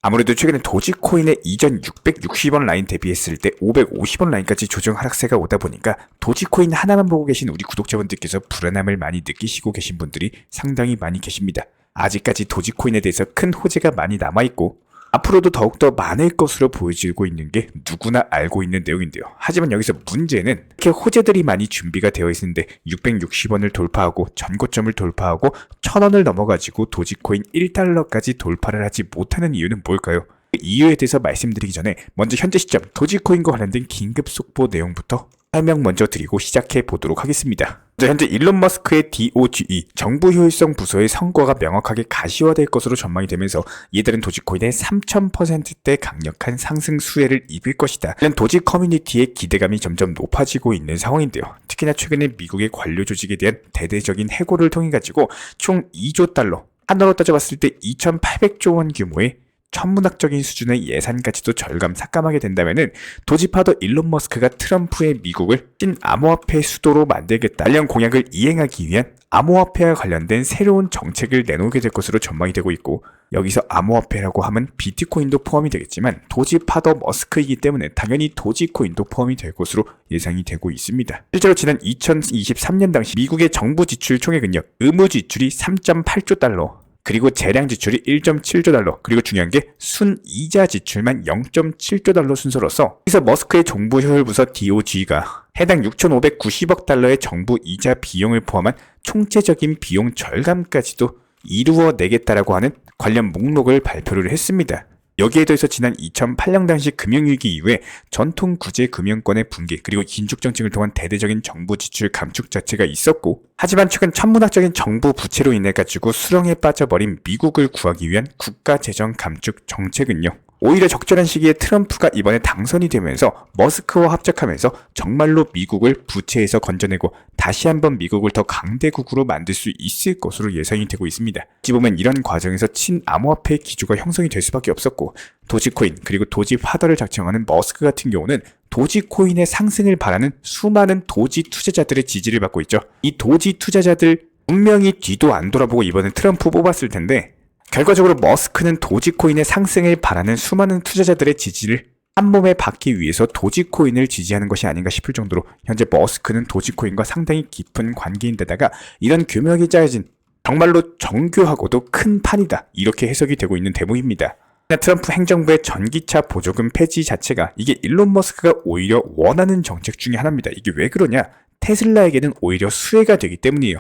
아무래도 최근에 도지코인의 이전 660원 라인 대비했을 때 550원 라인까지 조정 하락세가 오다 보니까 도지코인 하나만 보고 계신 우리 구독자분들께서 불안함을 많이 느끼시고 계신 분들이 상당히 많이 계십니다. 아직까지 도지코인에 대해서 큰 호재가 많이 남아있고 앞으로도 더욱더 많을 것으로 보여지고 있는 게 누구나 알고 있는 내용인데요. 하지만 여기서 문제는 이렇게 호재들이 많이 준비가 되어 있는데 660원을 돌파하고 전고점을 돌파하고 1000원을 넘어가지고 도지코인 1달러까지 돌파를 하지 못하는 이유는 뭘까요? 그 이유에 대해서 말씀드리기 전에 먼저 현재 시점 도지코인과 관련된 긴급 속보 내용부터 설명 먼저 드리고 시작해 보도록 하겠습니다. 현재 일론 머스크의 DOGE 정부 효율성 부서의 성과가 명확하게 가시화될 것으로 전망이 되면서 이들은 도지코인의 3000%대 강력한 상승 수혜를 입을 것이다. 이런 도지 커뮤니티의 기대감이 점점 높아지고 있는 상황인데요. 특히나 최근에 미국의 관료 조직에 대한 대대적인 해고를 통해 가지고 총 2조 달러, 한화로 따져봤을 때 2800조 원 규모의 천문학적인 수준의 예산까지도 절감 삭감하게 된다면은 도지파더 일론 머스크가 트럼프의 미국을 신암호화폐 수도로 만들겠다 관련 공약을 이행하기 위한 암호화폐와 관련된 새로운 정책을 내놓게 될 것으로 전망이 되고 있고, 여기서 암호화폐라고 하면 비트코인도 포함이 되겠지만 도지파더 머스크이기 때문에 당연히 도지코인도 포함이 될 것으로 예상이 되고 있습니다. 실제로 지난 2023년 당시 미국의 정부 지출 총액은요, 의무 지출이 3.8조 달러, 그리고 재량 지출이 1.7조 달러, 그리고 중요한 게 순이자 지출만 0.7조 달러 순서로서 여기서 머스크의 정부 효율부서 DOG가 해당 6,590억 달러의 정부 이자 비용을 포함한 총체적인 비용 절감까지도 이루어내겠다라고 하는 관련 목록을 발표를 했습니다. 여기에 더해서 지난 2008년 당시 금융위기 이후에 전통 구제 금융권의 붕괴 그리고 긴축정책을 통한 대대적인 정부 지출 감축 자체가 있었고, 하지만 최근 천문학적인 정부 부채로 인해 가지고 수렁에 빠져버린 미국을 구하기 위한 국가 재정 감축 정책은요, 오히려 적절한 시기에 트럼프가 이번에 당선이 되면서 머스크와 합작하면서 정말로 미국을 부채에서 건져내고 다시 한번 미국을 더 강대국으로 만들 수 있을 것으로 예상이 되고 있습니다. 어찌 보면 이런 과정에서 친암호화폐 기조가 형성이 될 수밖에 없었고, 도지코인 그리고 도지파더를 작성하는 머스크 같은 경우는 도지코인의 상승을 바라는 수많은 도지 투자자들의 지지를 받고 있죠. 이 도지 투자자들 분명히 뒤도 안 돌아보고 이번에 트럼프 뽑았을 텐데, 결과적으로 머스크는 도지코인의 상승을 바라는 수많은 투자자들의 지지를 한몸에 받기 위해서 도지코인을 지지하는 것이 아닌가 싶을 정도로 현재 머스크는 도지코인과 상당히 깊은 관계인데다가 이런 규모가 짜여진 정말로 정교하고도 큰 판이다, 이렇게 해석이 되고 있는 대목입니다. 트럼프 행정부의 전기차 보조금 폐지 자체가 이게 일론 머스크가 오히려 원하는 정책 중에 하나입니다. 이게 왜 그러냐? 테슬라에게는 오히려 수혜가 되기 때문이에요.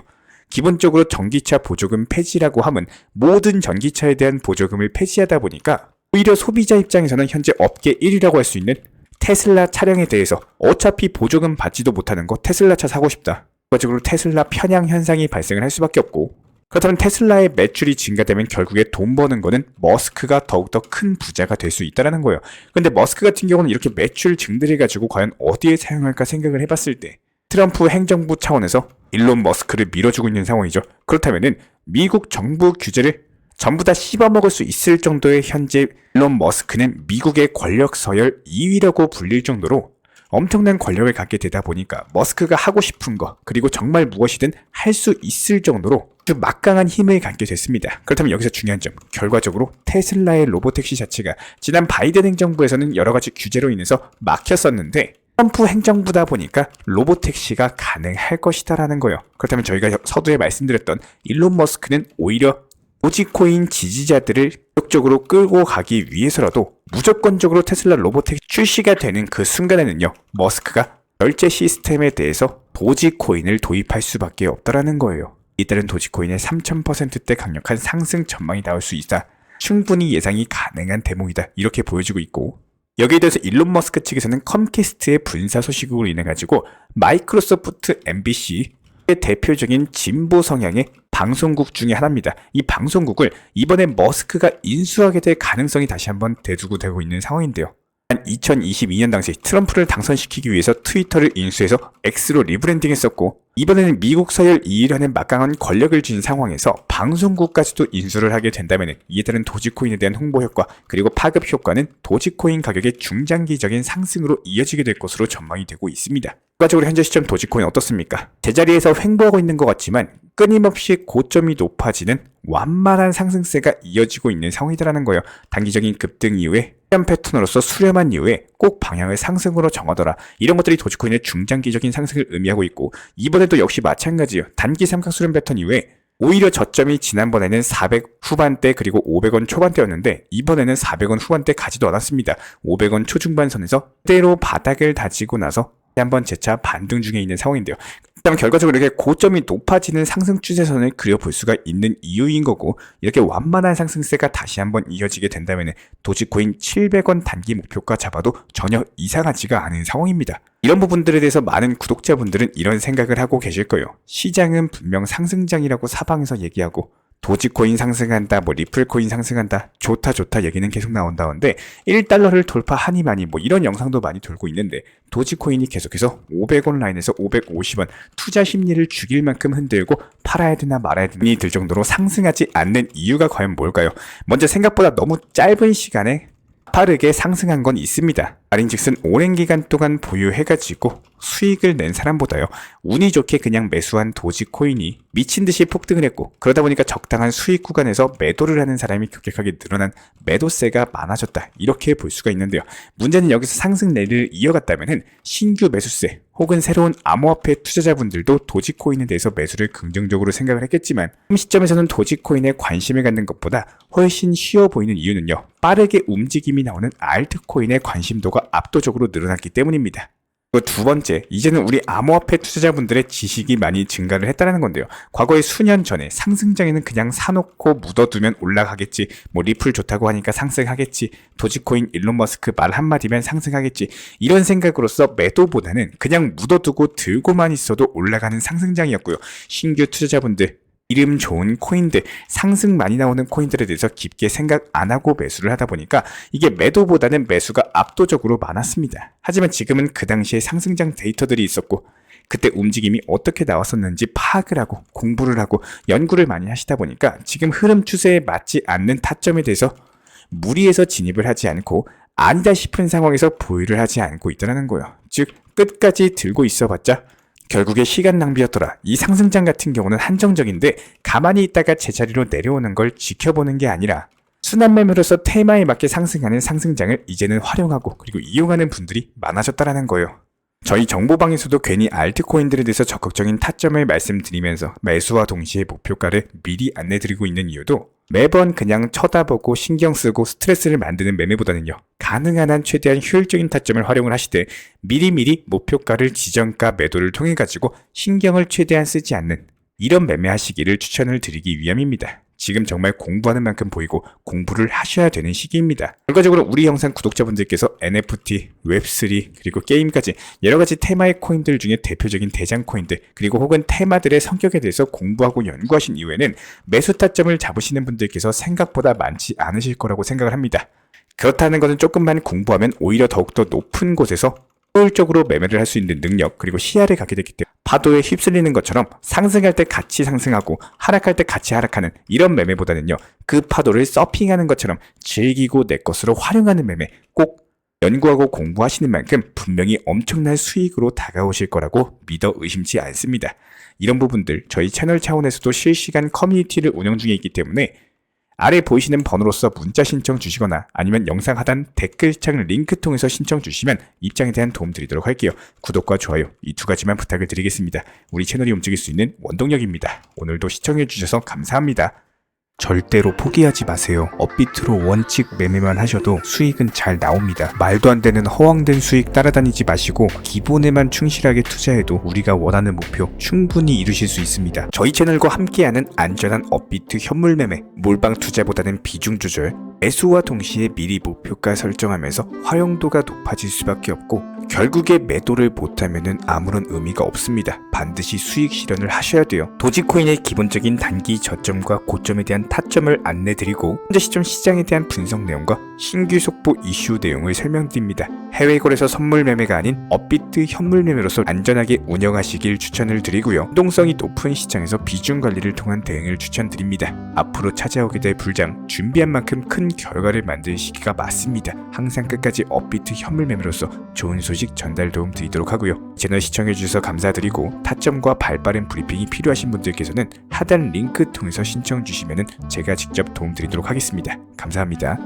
기본적으로 전기차 보조금 폐지라고 하면 모든 전기차에 대한 보조금을 폐지하다 보니까 오히려 소비자 입장에서는 현재 업계 1위라고 할 수 있는 테슬라 차량에 대해서 어차피 보조금 받지도 못하는 거 테슬라 차 사고 싶다, 결과적으로 테슬라 편향 현상이 발생을 할 수밖에 없고, 그렇다면 테슬라의 매출이 증가되면 결국에 돈 버는 거는 머스크가 더욱더 큰 부자가 될 수 있다는 거예요. 근데 머스크 같은 경우는 이렇게 매출 증대를 가지고 과연 어디에 사용할까 생각을 해봤을 때 트럼프 행정부 차원에서 일론 머스크를 밀어주고 있는 상황이죠. 그렇다면은 미국 정부 규제를 전부 다 씹어먹을 수 있을 정도의 현재 일론 머스크는 미국의 권력 서열 2위라고 불릴 정도로 엄청난 권력을 갖게 되다 보니까 머스크가 하고 싶은 거 그리고 정말 무엇이든 할 수 있을 정도로 아주 막강한 힘을 갖게 됐습니다. 그렇다면 여기서 중요한 점, 결과적으로 테슬라의 로보택시 자체가 지난 바이든 행정부에서는 여러 가지 규제로 인해서 막혔었는데 트럼프 행정부다 보니까 로보택시가 가능할 것이다라는 거예요. 그렇다면 저희가 서두에 말씀드렸던 일론 머스크는 오히려 도지코인 지지자들을 적극적으로 끌고 가기 위해서라도 무조건적으로 테슬라 로보택시 출시가 되는 그 순간에는요, 머스크가 결제 시스템에 대해서 도지코인을 도입할 수밖에 없다라는 거예요. 이들은 도지코인의 3000%대 강력한 상승 전망이 나올 수 있다, 충분히 예상이 가능한 대목이다, 이렇게 보여지고 있고, 여기에 대해서 일론 머스크 측에서는 컴캐스트의 분사 소식으로 인해 가지고 마이크로소프트 MBC의 대표적인 진보 성향의 방송국 중에 하나입니다. 이 방송국을 이번에 머스크가 인수하게 될 가능성이 다시 한번 대두고 되고 있는 상황인데요. 2022년 당시 트럼프를 당선시키기 위해서 트위터를 인수해서 X로 리브랜딩했었고, 이번에는 미국 서열 2위라는 막강한 권력을 쥔 상황에서 방송국까지도 인수를 하게 된다면 이에 따른 도지코인에 대한 홍보 효과 그리고 파급 효과는 도지코인 가격의 중장기적인 상승으로 이어지게 될 것으로 전망이 되고 있습니다. 결과적으로 현재 시점 도지코인 어떻습니까? 제자리에서 횡보하고 있는 것 같지만 끊임없이 고점이 높아지는 완만한 상승세가 이어지고 있는 상황이라는 거예요. 단기적인 급등 이후에 수렴 패턴으로서 수렴한 이후에 꼭 방향을 상승으로 정하더라. 이런 것들이 도지코인의 중장기적인 상승을 의미하고 있고, 이번에도 역시 마찬가지예요. 단기 삼각 수렴 패턴 이후에 오히려 저점이 지난번에는 400 후반대 그리고 500원 초반대였는데 이번에는 400원 후반대 가지도 않았습니다. 500원 초중반선에서 그대로 바닥을 다지고 나서 한번 재차 반등 중에 있는 상황인데요. 그다음 결과적으로 이렇게 고점이 높아지는 상승 추세선을 그려볼 수가 있는 이유인 거고, 이렇게 완만한 상승세가 다시 한번 이어지게 된다면 도지코인 700원 단기 목표가 잡아도 전혀 이상하지가 않은 상황입니다. 이런 부분들에 대해서 많은 구독자분들은 이런 생각을 하고 계실 거예요. 시장은 분명 상승장이라고 사방에서 얘기하고 도지코인 상승한다, 리플코인 상승한다, 좋다 얘기는 계속 나온다는데 1달러를 돌파하니마니 이런 영상도 많이 돌고 있는데, 도지코인이 계속해서 500원 라인에서 550원 투자 심리를 죽일 만큼 흔들고 팔아야 되나 말아야 되니 들 정도로 상승하지 않는 이유가 과연 뭘까요? 먼저 생각보다 너무 짧은 시간에 빠르게 상승한 건 있습니다. 말인즉슨 오랜 기간 동안 보유해가지고 수익을 낸 사람보다요, 운이 좋게 그냥 매수한 도지코인이 미친듯이 폭등을 했고, 그러다 보니까 적당한 수익 구간에서 매도를 하는 사람이 급격하게 늘어난 매도세가 많아졌다, 이렇게 볼 수가 있는데요. 문제는 여기서 상승 랠리를 이어갔다면 신규 매수세 혹은 새로운 암호화폐 투자자분들도 도지코인에 대해서 매수를 긍정적으로 생각을 했겠지만, 지금 시점에서는 도지코인에 관심을 갖는 것보다 훨씬 쉬워 보이는 이유는요, 빠르게 움직임이 나오는 알트코인의 관심도가 압도적으로 늘어났기 때문입니다. 그리고 두 번째, 이제는 우리 암호화폐 투자자분들의 지식이 많이 증가를 했다는 건데요. 과거에 수년 전에 상승장에는 그냥 사놓고 묻어두면 올라가겠지, 리플 좋다고 하니까 상승하겠지, 도지코인 일론 머스크 말 한마디면 상승하겠지, 이런 생각으로서 매도보다는 그냥 묻어두고 들고만 있어도 올라가는 상승장이었고요. 신규 투자자분들, 이름 좋은 코인들, 상승 많이 나오는 코인들에 대해서 깊게 생각 안 하고 매수를 하다 보니까 이게 매도보다는 매수가 압도적으로 많았습니다. 하지만 지금은 그 당시에 상승장 데이터들이 있었고, 그때 움직임이 어떻게 나왔었는지 파악을 하고 공부를 하고 연구를 많이 하시다 보니까 지금 흐름 추세에 맞지 않는 타점에 대해서 무리해서 진입을 하지 않고 아니다 싶은 상황에서 보유를 하지 않고 있다는 거예요. 즉 끝까지 들고 있어봤자 결국에 시간 낭비였더라. 이 상승장 같은 경우는 한정적인데 가만히 있다가 제자리로 내려오는 걸 지켜보는 게 아니라 순환 매매로서 테마에 맞게 상승하는 상승장을 이제는 활용하고 그리고 이용하는 분들이 많아졌다는 거예요. 저희 정보방에서도 괜히 알트코인들에 대해서 적극적인 타점을 말씀드리면서 매수와 동시에 목표가를 미리 안내드리고 있는 이유도, 매번 그냥 쳐다보고 신경 쓰고 스트레스를 만드는 매매보다는요, 가능한 한 최대한 효율적인 타점을 활용을 하시되 미리미리 목표가를 지정가 매도를 통해 가지고 신경을 최대한 쓰지 않는 이런 매매하시기를 추천을 드리기 위함입니다. 지금 정말 공부하는 만큼 보이고 공부를 하셔야 되는 시기입니다. 결과적으로 우리 영상 구독자분들께서 NFT, 웹3, 그리고 게임까지 여러가지 테마의 코인들 중에 대표적인 대장 코인들, 그리고 혹은 테마들의 성격에 대해서 공부하고 연구하신 이후에는 매수 타점을 잡으시는 분들께서 생각보다 많지 않으실 거라고 생각을 합니다. 그렇다는 것은 조금만 공부하면 오히려 더욱더 높은 곳에서 효율적으로 매매를 할 수 있는 능력, 그리고 시야를 갖게 됐기 때문에 파도에 휩쓸리는 것처럼 상승할 때 같이 상승하고 하락할 때 같이 하락하는 이런 매매보다는요, 그 파도를 서핑하는 것처럼 즐기고 내 것으로 활용하는 매매, 꼭 연구하고 공부하시는 만큼 분명히 엄청난 수익으로 다가오실 거라고 믿어 의심치 않습니다. 이런 부분들 저희 채널 차원에서도 실시간 커뮤니티를 운영 중에 있기 때문에 아래 보이시는 번호로서 문자 신청 주시거나 아니면 영상 하단 댓글창 링크 통해서 신청 주시면 입장에 대한 도움 드리도록 할게요. 구독과 좋아요 이 두 가지만 부탁을 드리겠습니다. 우리 채널이 움직일 수 있는 원동력입니다. 오늘도 시청해 주셔서 감사합니다. 절대로 포기하지 마세요. 업비트로 원칙 매매만 하셔도 수익은 잘 나옵니다. 말도 안 되는 허황된 수익 따라다니지 마시고 기본에만 충실하게 투자해도 우리가 원하는 목표 충분히 이루실 수 있습니다. 저희 채널과 함께하는 안전한 업비트 현물 매매, 몰빵 투자보다는 비중 조절, 매수와 동시에 미리 목표가 설정하면서 활용도가 높아질 수밖에 없고 결국에 매도를 못하면 아무런 의미가 없습니다. 반드시 수익 실현을 하셔야 돼요. 도지코인의 기본적인 단기 저점과 고점에 대한 타점을 안내드리고 현재 시점 시장에 대한 분석 내용과 신규 속보 이슈 내용을 설명드립니다. 해외 거래소 선물 매매가 아닌 업비트 현물 매매로서 안전하게 운영하시길 추천을 드리고요. 유동성이 높은 시장에서 비중 관리를 통한 대응을 추천드립니다. 앞으로 찾아오게 될 불장, 준비한 만큼 큰 결과를 만들 시기가 맞습니다. 항상 끝까지 업비트 현물 매매로서 좋은 소식 전달 도움 드리도록 하고요. 채널 시청해주셔서 감사드리고 타점과 발빠른 브리핑이 필요하신 분들께서는 하단 링크 통해서 신청 주시면 제가 직접 도움 드리도록 하겠습니다. 감사합니다.